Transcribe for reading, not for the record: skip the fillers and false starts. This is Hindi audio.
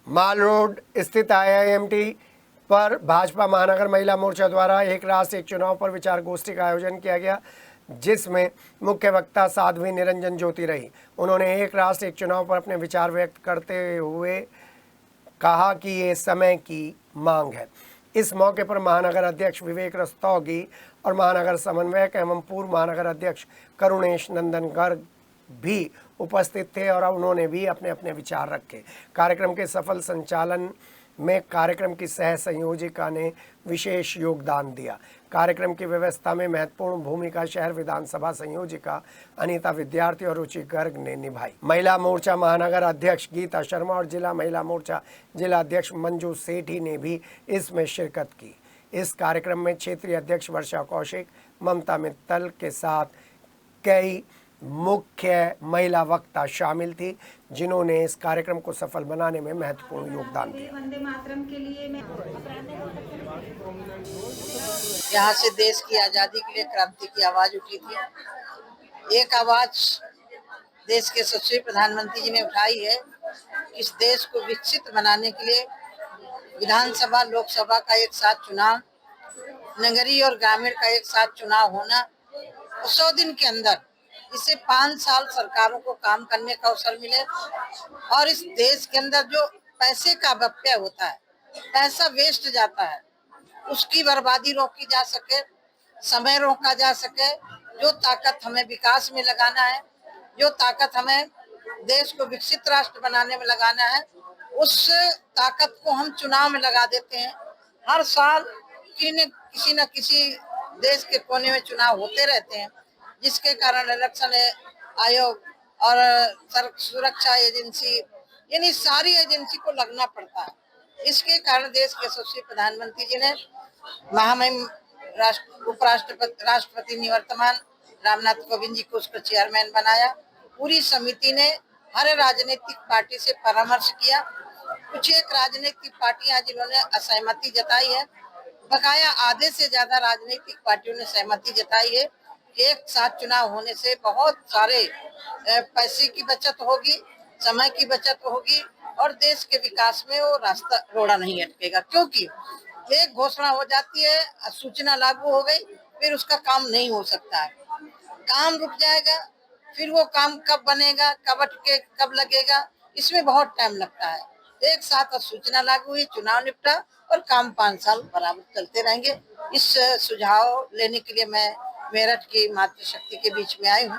माल रोड स्थित आईआईएमटी पर भाजपा महानगर महिला मोर्चा द्वारा एक राष्ट्र एक चुनाव पर विचार गोष्ठी का आयोजन किया गया, जिसमें मुख्य वक्ता साध्वी निरंजन ज्योति रही। उन्होंने एक राष्ट्र एक चुनाव पर अपने विचार व्यक्त करते हुए कहा कि ये समय की मांग है। इस मौके पर महानगर अध्यक्ष विवेक रस्तोगी और महानगर समन्वयक एवं पूर्व महानगर अध्यक्ष करुणेश नंदन गर्ग भी उपस्थित थे और उन्होंने भी अपने अपने विचार रखे। कार्यक्रम के सफल संचालन में कार्यक्रम की सह संयोजिका ने विशेष योगदान दिया। कार्यक्रम की व्यवस्था में महत्वपूर्ण भूमिका शहर विधानसभा संयोजिका अनीता विद्यार्थी और रुचि गर्ग ने निभाई। महिला मोर्चा महानगर अध्यक्ष गीता शर्मा और जिला महिला मोर्चा जिला अध्यक्ष मंजू सेठी ने भी इसमें शिरकत की। इस कार्यक्रम में क्षेत्रीय अध्यक्ष वर्षा कौशिक, ममता मित्तल के साथ कई मुख्य महिला वक्ता शामिल थी, जिन्होंने इस कार्यक्रम को सफल बनाने में महत्वपूर्ण योगदान दिया। वंदे मातरम के लिए मैं यहाँ से देश की आजादी के लिए क्रांति की आवाज उठी थी। एक आवाज देश के यशस्वी प्रधानमंत्री जी ने उठाई है। इस देश को विकसित बनाने के लिए विधानसभा लोकसभा का एक साथ चुनाव, नगरीय और ग्रामीण का एक साथ चुनाव होना, 100 दिन के अंदर इसे 5 साल सरकारों को काम करने का अवसर मिले और इस देश के अंदर जो पैसे का अपव्यय होता है, पैसा वेस्ट जाता है, उसकी बर्बादी रोकी जा सके, समय रोका जा सके। जो ताकत हमें विकास में लगाना है, जो ताकत हमें देश को विकसित राष्ट्र बनाने में लगाना है, उस ताकत को हम चुनाव में लगा देते हैं। हर साल किसी न किसी देश के कोने में चुनाव होते रहते हैं, जिसके कारण इलेक्शन आयोग और सुरक्षा एजेंसी यानी सारी एजेंसी को लगना पड़ता है। इसके कारण देश के यशस्वी प्रधानमंत्री जी ने महामहिम राष्ट्रपति निवर्तमान रामनाथ कोविंद जी को उसका चेयरमैन बनाया। पूरी समिति ने हर राजनीतिक पार्टी से परामर्श किया। कुछ एक राजनीतिक पार्टियां जिन्होंने असहमति जताई है, बकाया आधे से ज्यादा राजनीतिक पार्टियों ने सहमति जताई है। एक साथ चुनाव होने से बहुत सारे पैसे की बचत होगी, समय की बचत होगी और देश के विकास में वो रास्ता रोड़ा नहीं अटकेगा। क्योंकि एक घोषणा हो जाती है, सूचना लागू हो गई, फिर उसका काम नहीं हो सकता है, काम रुक जाएगा, फिर वो काम कब बनेगा, कब अटके, कब लगेगा, इसमें बहुत टाइम लगता है। एक साथ सूचना लागू हुई, चुनाव निपटा और काम 5 साल बराबर चलते रहेंगे। इस सुझाव लेने के लिए मैं मेरठ की मातृशक्ति के बीच में आई हूँ।